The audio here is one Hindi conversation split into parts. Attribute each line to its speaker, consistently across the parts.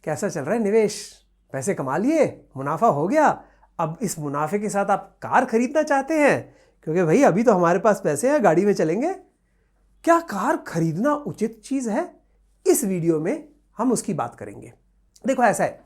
Speaker 1: कैसा चल रहा है निवेश? पैसे कमा लिए, मुनाफा हो गया, अब इस मुनाफे के साथ आप कार खरीदना चाहते हैं क्योंकि भाई अभी तो हमारे पास पैसे हैं, गाड़ी में चलेंगे। क्या कार खरीदना उचित चीज़ है? इस वीडियो में हम उसकी बात करेंगे। देखो ऐसा है,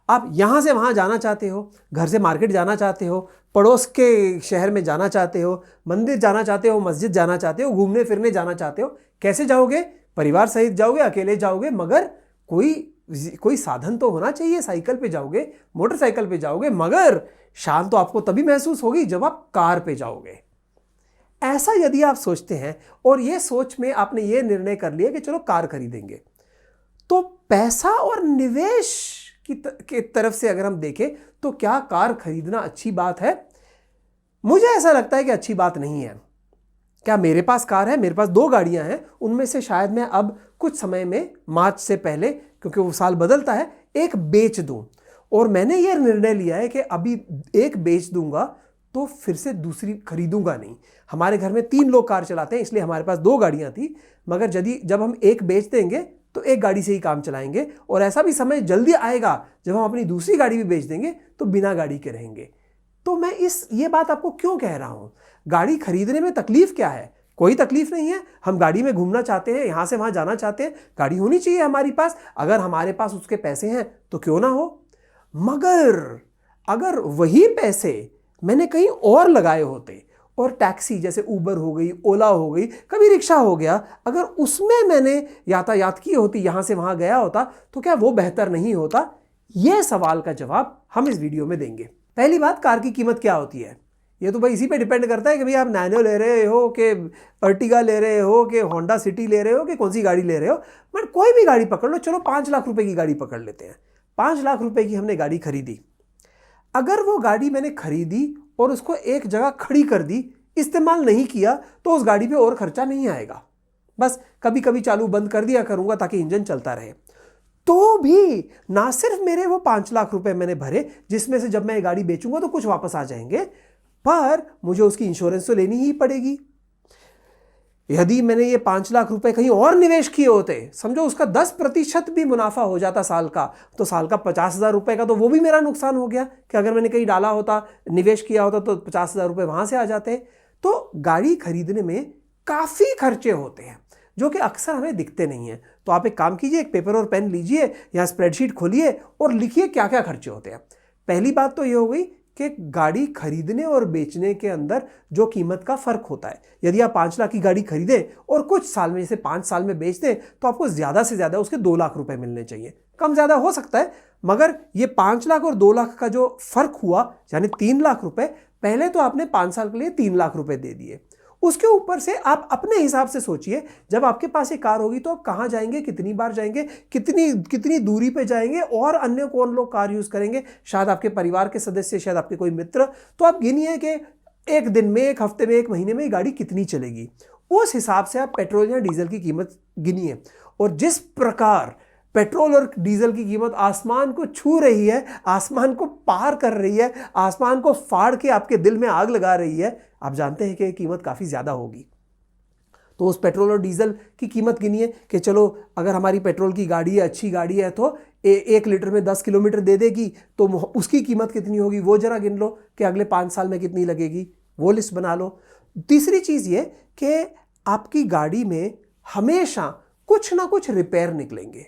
Speaker 1: आप यहाँ से वहाँ जाना चाहते हो, घर से मार्केट जाना चाहते हो, पड़ोस के शहर में जाना चाहते हो, मंदिर जाना चाहते हो, मस्जिद जाना चाहते हो, घूमने फिरने जाना चाहते हो। कैसे जाओगे? परिवार सहित जाओगे, अकेले जाओगे, मगर कोई साधन तो होना चाहिए। साइकिल पे जाओगे, मोटरसाइकिल पे जाओगे, मगर शान तो आपको तभी महसूस होगी जब आप कार पे जाओगे। ऐसा यदि आप सोचते हैं और ये सोच में आपने ये निर्णय कर लिया कि चलो कार खरीदेंगे, तो पैसा और निवेश की तरफ से अगर हम देखें तो क्या कार खरीदना अच्छी बात है? मुझे ऐसा लगता है कि अच्छी बात नहीं है। क्या मेरे पास कार है? मेरे पास 2 गाड़ियां हैं, उनमें से शायद मैं अब कुछ समय में, मार्च से पहले, क्योंकि वो साल बदलता है, एक बेच दूं। और मैंने ये निर्णय लिया है कि अभी एक बेच दूंगा तो फिर से दूसरी खरीदूंगा नहीं। हमारे घर में 3 लोग कार चलाते हैं, इसलिए हमारे पास 2 गाड़ियां थी, मगर जब हम एक बेच देंगे तो एक गाड़ी से ही काम चलाएंगे। और ऐसा भी समय जल्दी आएगा जब हम अपनी दूसरी गाड़ी भी बेच देंगे तो बिना गाड़ी के रहेंगे। तो मैं ये बात आपको क्यों कह रहा हूं? गाड़ी खरीदने में तकलीफ क्या है? कोई तकलीफ नहीं है। हम गाड़ी में घूमना चाहते हैं, यहां से वहां जाना चाहते हैं, गाड़ी होनी चाहिए हमारे पास। अगर हमारे पास उसके पैसे हैं तो क्यों ना हो। मगर अगर वही पैसे मैंने कहीं और लगाए होते और टैक्सी जैसे उबर हो गई, ओला हो गई, कभी रिक्शा हो गया, अगर उसमें मैंने यातायात की होती, यहां से वहां गया होता, तो क्या वो बेहतर नहीं होता? यह सवाल का जवाब हम इस वीडियो में देंगे। पहली बात, कार की कीमत क्या होती है? ये तो भाई इसी पे डिपेंड करता है कि भाई आप नैनो ले रहे हो कि अर्टिगा ले रहे हो कि होंडा सिटी ले रहे हो कि कौन सी गाड़ी ले रहे हो। बट कोई भी गाड़ी पकड़ लो, चलो 5 लाख रुपए की गाड़ी पकड़ लेते हैं। 5 लाख रुपए की हमने गाड़ी खरीदी। अगर वो गाड़ी मैंने खरीदी और उसको एक जगह खड़ी कर दी, इस्तेमाल नहीं किया, तो उस गाड़ी पे और खर्चा नहीं आएगा। बस कभी कभी चालू बंद कर दिया करूंगा ताकि इंजन चलता रहे। तो भी ना सिर्फ मेरे वो 5 लाख रुपए मैंने भरे, जिसमें से जब मैं ये गाड़ी बेचूंगा तो कुछ वापस आ जाएंगे, पर मुझे उसकी इंश्योरेंस तो लेनी ही पड़ेगी। यदि मैंने ये 5 लाख रुपए कहीं और निवेश किए होते, समझो उसका 10% भी मुनाफा हो जाता साल का, तो साल का 50,000 रुपए का तो वो भी मेरा नुकसान हो गया कि अगर मैंने कहीं डाला होता, निवेश किया होता, तो 50,000 रुपए वहां से आ जाते। तो गाड़ी खरीदने में काफी खर्चे होते हैं जो कि अक्सर हमें दिखते नहीं है। तो आप एक काम कीजिए, एक पेपर और पेन लीजिए, या स्प्रेडशीट खोलिए और लिखिए क्या क्या खर्चे होते हैं। पहली बात तो ये हो गई कि गाड़ी खरीदने और बेचने के अंदर जो कीमत का फर्क होता है। यदि आप 5 लाख की गाड़ी खरीदें और कुछ साल में, जैसे 5 साल में बेच दें, तो आपको ज्यादा से ज्यादा उसके 2 लाख रुपए मिलने चाहिए। कम ज्यादा हो सकता है, मगर ये 5 लाख और 2 लाख का जो फर्क हुआ, यानी 3 लाख रुपए, पहले तो आपने 5 साल के लिए 3 लाख रुपए दे दिए। उसके ऊपर से आप अपने हिसाब से सोचिए, जब आपके पास ये कार होगी तो आप कहाँ जाएंगे, कितनी बार जाएंगे, कितनी दूरी पे जाएंगे, और अन्य कौन लोग कार यूज करेंगे, शायद आपके परिवार के सदस्य, शायद आपके कोई मित्र। तो आप गिनिए कि एक दिन में, एक हफ्ते में, एक महीने में ये गाड़ी कितनी चलेगी। उस हिसाब से आप पेट्रोल या डीजल की कीमत गिनिए। और जिस प्रकार पेट्रोल और डीजल की कीमत आसमान को छू रही है, आसमान को पार कर रही है, आसमान को फाड़ के आपके दिल में आग लगा रही है, आप जानते हैं कि कीमत काफी ज्यादा होगी। तो उस पेट्रोल और डीजल की कीमत गिनिए कि चलो अगर हमारी पेट्रोल की गाड़ी है, अच्छी गाड़ी है, तो 1 लीटर में 10 किलोमीटर दे देगी, तो उसकी कीमत कितनी होगी वो जरा गिन लो कि अगले 5 साल में कितनी लगेगी, वो लिस्ट बना लो। तीसरी चीज ये कि आपकी गाड़ी में हमेशा कुछ ना कुछ रिपेयर निकलेंगे।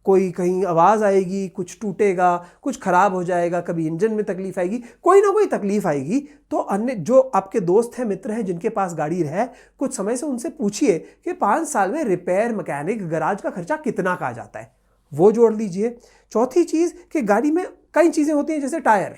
Speaker 1: कोई कहीं आवाज आएगी, कुछ टूटेगा, कुछ खराब हो जाएगा, कभी इंजन में तकलीफ आएगी, कोई ना कोई तकलीफ आएगी। तो अन्य जो आपके दोस्त हैं, मित्र हैं, जिनके पास गाड़ी है, कुछ समय से उनसे पूछिए कि 5 साल में रिपेयर, मैकेनिक, गैराज का खर्चा कितना का आ जाता है, वो जोड़ लीजिए। चौथी चीज कि गाड़ी में कई चीजें होती हैं, जैसे टायर।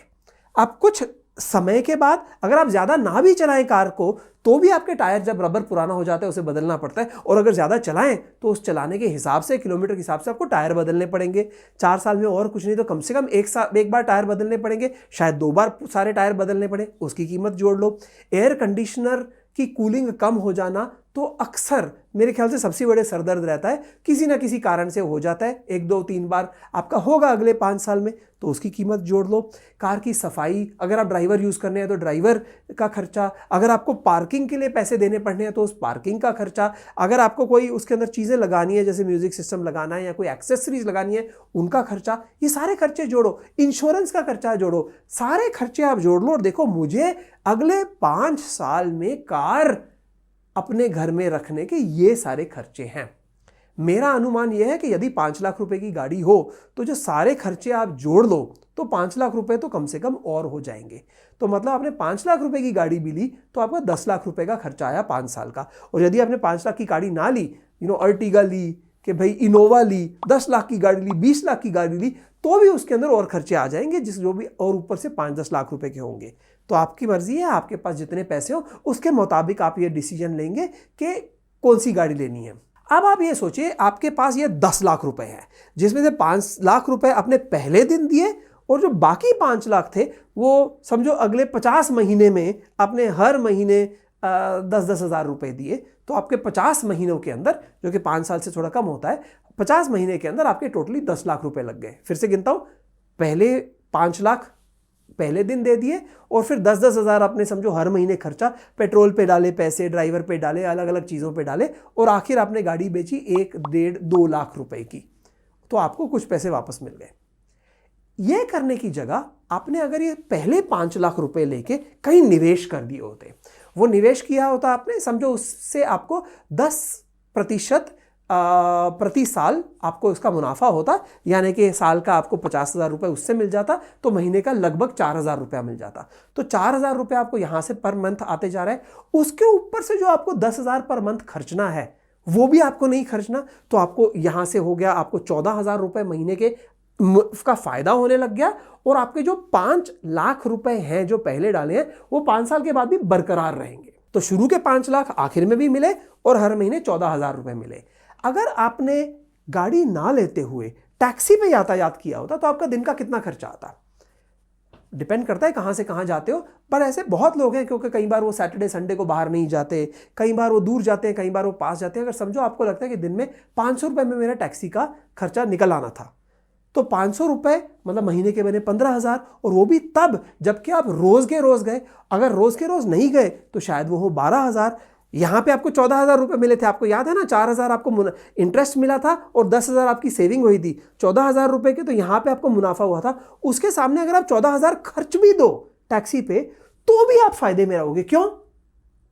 Speaker 1: आप कुछ समय के बाद अगर आप ज्यादा ना भी चलाएं कार को, तो भी आपके टायर, जब रबर पुराना हो जाता है, उसे बदलना पड़ता है। और अगर ज्यादा चलाएं तो उस चलाने के हिसाब से, किलोमीटर के हिसाब से आपको टायर बदलने पड़ेंगे। 4 साल में और कुछ नहीं तो कम से कम एक बार टायर बदलने पड़ेंगे, शायद 2 बार सारे टायर बदलने पड़े, उसकी कीमत जोड़ लो। एयर कंडीशनर की कूलिंग कम हो जाना तो अक्सर मेरे ख्याल से सबसे बड़े सरदर्द रहता है, किसी ना किसी कारण से हो जाता है, 1 2 3 बार आपका होगा अगले 5 साल में, तो उसकी कीमत जोड़ लो। कार की सफाई, अगर आप ड्राइवर यूज़ करने हैं तो ड्राइवर का खर्चा, अगर आपको पार्किंग के लिए पैसे देने पड़ने हैं तो उस पार्किंग का खर्चा, अगर आपको कोई उसके अंदर चीज़ें लगानी है जैसे म्यूजिक सिस्टम लगाना है या कोई एक्सेसरीज लगानी है उनका खर्चा, ये सारे खर्चे जोड़ो, इंश्योरेंस का खर्चा जोड़ो, सारे खर्चे आप जोड़ लो और देखो मुझे अगले 5 साल में कार अपने घर में रखने के ये सारे खर्चे हैं। मेरा अनुमान यह है कि यदि 5 लाख रुपए की गाड़ी हो तो जो सारे खर्चे आप जोड़ लो तो 5 लाख रुपए तो कम से कम और हो जाएंगे। तो मतलब आपने 5 लाख रुपए की गाड़ी भी ली तो आपका 10 लाख रुपए का खर्चा आया 5 साल का। और यदि आपने 5 लाख की गाड़ी ना ली, अर्टिगा ली, कि भाई इनोवा ली, 10 लाख की गाड़ी ली, 20 लाख की गाड़ी ली, तो भी उसके अंदर और खर्चे आ जाएंगे जो भी और ऊपर से 5-10 लाख रुपए के होंगे। तो आपकी मर्जी है, आपके पास जितने पैसे हो उसके मुताबिक आप ये डिसीजन लेंगे कि कौन सी गाड़ी लेनी है। अब आप ये सोचिए आपके पास ये 10 लाख रुपए है जिसमें से 5 लाख रुपए अपने पहले दिन दिए और जो बाकी 5 लाख थे वो समझो अगले 50 महीने में अपने हर महीने 10-10 हज़ार रुपए दिए, तो आपके 50 महीनों के अंदर, जो कि 5 साल से थोड़ा कम होता है, 50 महीने के अंदर आपके टोटली 10 लाख रुपए लग गए। फिर से गिनता हूं, पहले 5 लाख पहले दिन दे दिए और फिर 10-10 हज़ार आपने समझो हर महीने खर्चा, पेट्रोल पे डाले पैसे, ड्राइवर पे डाले, अलग अलग चीज़ों पे डाले और आखिर आपने गाड़ी बेची 1-1.5-2 लाख रुपए की, तो आपको कुछ पैसे वापस मिल गए। ये करने की जगह आपने अगर ये पहले 5 लाख रुपए लेके कहीं निवेश कर दिए होते, वो निवेश किया होता आपने, समझो उससे आपको 10% प्रति साल आपको इसका मुनाफा होता, यानी कि साल का आपको 50,000 रुपये उससे मिल जाता, तो महीने का लगभग 4,000 रुपया मिल जाता। तो 4,000 रुपये आपको यहाँ से पर मंथ आते जा रहे हैं, उसके ऊपर से जो आपको 10,000 पर मंथ खर्चना है वो भी आपको नहीं खर्चना, तो आपको यहाँ से हो गया आपको 14,000 रुपये महीने के का फायदा होने लग गया। और आपके जो 5 लाख रुपए हैं जो पहले डाले हैं वो 5 साल के बाद भी बरकरार रहेंगे। तो शुरू के 5 लाख आखिर में भी मिले और हर महीने 14,000 रुपए मिले। अगर आपने गाड़ी ना लेते हुए टैक्सी पे यातायात किया होता तो आपका दिन का कितना खर्चा आता? डिपेंड करता है कहाँ से कहाँ जाते हो, पर ऐसे बहुत लोग हैं क्योंकि कई बार वो सैटरडे संडे को बाहर नहीं जाते, कई बार वो दूर जाते हैं, कई बार वो पास जाते हैं। अगर समझो आपको लगता है कि दिन में 500 रुपये में मेरा टैक्सी का खर्चा निकल आना था, तो 500 रुपये मतलब महीने के बने 15,000, और वो भी तब जबकि आप रोज के रोज गए। अगर रोज के रोज नहीं गए तो शायद वो हो 12,000। यहाँ पे आपको 14,000 रुपये मिले थे, आपको याद है ना, 4,000 आपको इंटरेस्ट मिला था और 10,000 आपकी सेविंग हुई थी, 14,000 रुपये के, तो यहाँ पे आपको मुनाफा हुआ था। उसके सामने अगर आप 14,000 खर्च भी दो टैक्सी पे तो भी आप फायदे में रहोगे। क्यों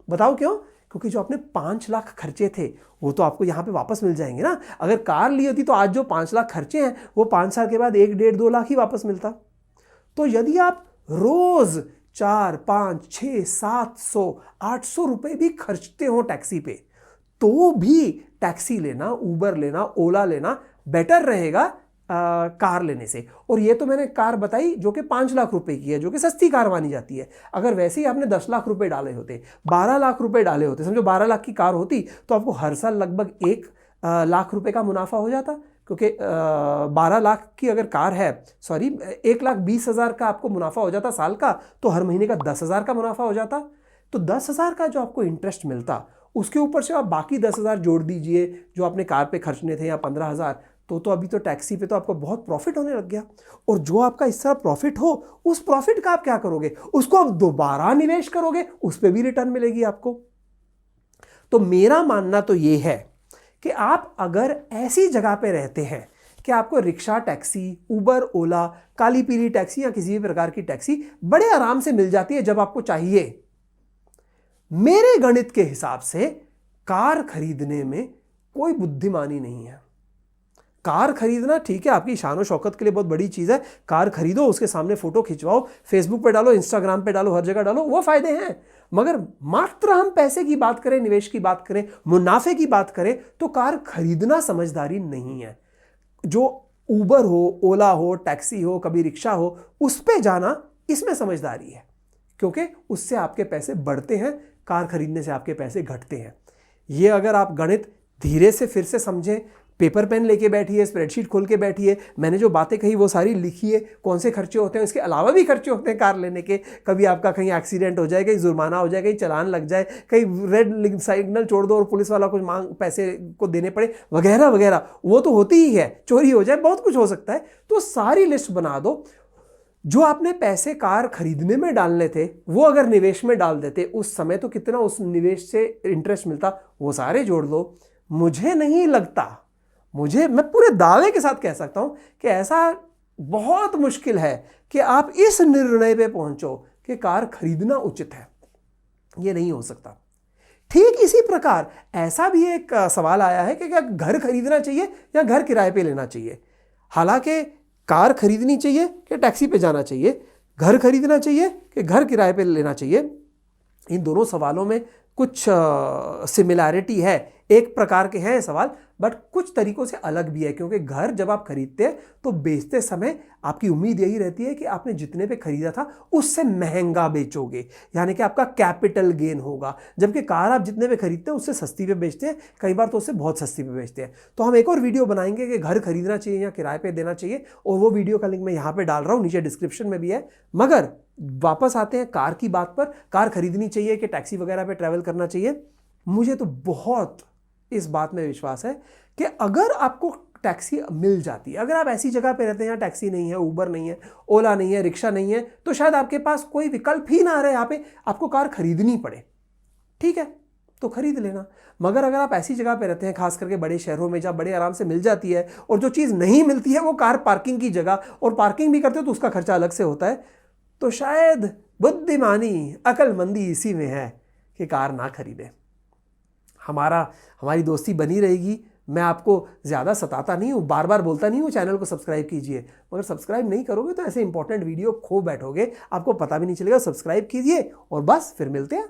Speaker 1: बताओ क्यों? क्योंकि जो आपने 5 लाख खर्चे थे वो तो आपको यहाँ पे वापस मिल जाएंगे ना। अगर कार ली होती तो आज जो 5 लाख खर्चे हैं वो 5 साल के बाद 1-1.5-2 लाख ही वापस मिलता। तो यदि आप रोज 4, 5, 6, 700-800 रुपए भी खर्चते हो टैक्सी पे, तो भी टैक्सी लेना, उबर लेना, ओला लेना बेटर रहेगा कार लेने से। और ये तो मैंने कार बताई जो कि 5 लाख रुपए की है, जो कि सस्ती कार मानी जाती है। अगर वैसे ही आपने 10 लाख रुपए डाले होते, 12 लाख रुपए डाले होते, समझो 12 लाख की कार होती, तो आपको हर साल लगभग 1 लाख रुपए का मुनाफा हो जाता। क्योंकि 12 लाख की अगर कार है, 1,20,000 का आपको मुनाफा हो जाता साल का, तो हर महीने का 10,000 का मुनाफा हो जाता। तो 10,000 का जो आपको इंटरेस्ट मिलता, उसके ऊपर से आप बाकी 10,000 जोड़ दीजिए जो आपने कार पे खर्चने थे, या 15,000, तो अभी तो टैक्सी पे तो आपको बहुत प्रॉफिट होने लग गया। और जो आपका इस तरह प्रॉफिट हो, उस प्रॉफिट का आप क्या करोगे? उसको आप दोबारा निवेश करोगे, उस पर भी रिटर्न मिलेगी आपको। तो मेरा मानना तो ये है कि आप अगर ऐसी जगह पे रहते हैं कि आपको रिक्शा, टैक्सी, उबर, ओला, काली पीली टैक्सी या किसी भी प्रकार की टैक्सी बड़े आराम से मिल जाती है जब आपको चाहिए, मेरे गणित के हिसाब से कार खरीदने में कोई बुद्धिमानी नहीं है। कार खरीदना ठीक है, आपकी शान और शौकत के लिए बहुत बड़ी चीज़ है। कार खरीदो, उसके सामने फोटो खिंचवाओ, फेसबुक पे डालो, इंस्टाग्राम पे डालो, हर जगह डालो, वो फायदे हैं। मगर मात्र हम पैसे की बात करें, निवेश की बात करें, मुनाफे की बात करें, तो कार खरीदना समझदारी नहीं है। जो उबर हो, ओला हो, टैक्सी हो, कभी रिक्शा हो, उस पे जाना इसमें समझदारी है, क्योंकि उससे आपके पैसे बढ़ते हैं, कार खरीदने से आपके पैसे घटते हैं। ये अगर आप गणित धीरे से फिर से समझें, पेपर पेन लेके बैठिए, स्प्रेडशीट खोल के बैठिए, मैंने जो बातें कही वो सारी लिखिए, कौन से खर्चे होते हैं, इसके अलावा भी खर्चे होते हैं कार लेने के। कभी आपका कहीं एक्सीडेंट हो जाए, कहीं जुर्माना हो जाए, कहीं चालान लग जाए, कहीं रेड सिग्नल छोड़ दो और पुलिस वाला कुछ मांग पैसे को देने पड़े, वगैरह वगैरह, वो तो होती ही है। चोरी हो जाए, बहुत कुछ हो सकता है। तो सारी लिस्ट बना दो। जो आपने पैसे कार खरीदने में डालने थे वो अगर निवेश में डाल देते उस समय, तो कितना उस निवेश से इंटरेस्ट मिलता, वो सारे जोड़ दो। मुझे नहीं लगता, मैं पूरे दावे के साथ कह सकता हूं कि ऐसा बहुत मुश्किल है कि आप इस निर्णय पे पहुंचो कि कार खरीदना उचित है। ये नहीं हो सकता। ठीक इसी प्रकार ऐसा भी एक सवाल आया है कि क्या घर खरीदना चाहिए या घर किराए पे लेना चाहिए। हालांकि कार खरीदनी चाहिए कि टैक्सी पे जाना चाहिए, घर खरीदना चाहिए कि घर किराए पे लेना चाहिए, इन दोनों सवालों में कुछ सिमिलैरिटी है, एक प्रकार के हैं सवाल, बट कुछ तरीकों से अलग भी है। क्योंकि घर जब आप खरीदते हैं तो बेचते समय आपकी उम्मीद यही रहती है कि आपने जितने पे खरीदा था उससे महंगा बेचोगे, यानी कि आपका कैपिटल गेन होगा। जबकि कार आप जितने पे खरीदते हैं उससे सस्ती पे बेचते हैं, कई बार तो उससे बहुत सस्ती पे बेचते हैं। तो हम एक और वीडियो बनाएंगे कि घर खरीदना चाहिए या किराए पे देना चाहिए, और वो वीडियो का लिंक मैं यहाँ पे डाल रहा हूँ, नीचे डिस्क्रिप्शन में भी है। मगर वापस आते हैं कार की बात पर, कार खरीदनी चाहिए कि टैक्सी वगैरह पे ट्रैवल करना चाहिए। मुझे तो बहुत इस बात में विश्वास है कि अगर आपको टैक्सी मिल जाती है, अगर आप ऐसी जगह पे रहते हैं यहाँ टैक्सी नहीं है, उबर नहीं है, ओला नहीं है, रिक्शा नहीं है, तो शायद आपके पास कोई विकल्प ही ना रहे, यहाँ पे आपको कार खरीदनी पड़े। ठीक है, तो खरीद लेना। मगर अगर आप ऐसी जगह पे रहते हैं, खास करके बड़े शहरों में जहाँ बड़े आराम से मिल जाती है, और जो चीज़ नहीं मिलती है वो कार पार्किंग की जगह, और पार्किंग भी करते हो तो उसका खर्चा अलग से होता है, तो शायद बुद्धिमानी, अकलमंदी इसी में है कि कार ना खरीदें। हमारी दोस्ती बनी रहेगी। मैं आपको ज़्यादा सताता नहीं हूँ, बार बार बोलता नहीं हूँ चैनल को सब्सक्राइब कीजिए, मगर सब्सक्राइब नहीं करोगे तो ऐसे इंपॉर्टेंट वीडियो खो बैठोगे, आपको पता भी नहीं चलेगा। सब्सक्राइब कीजिए और बस फिर मिलते हैं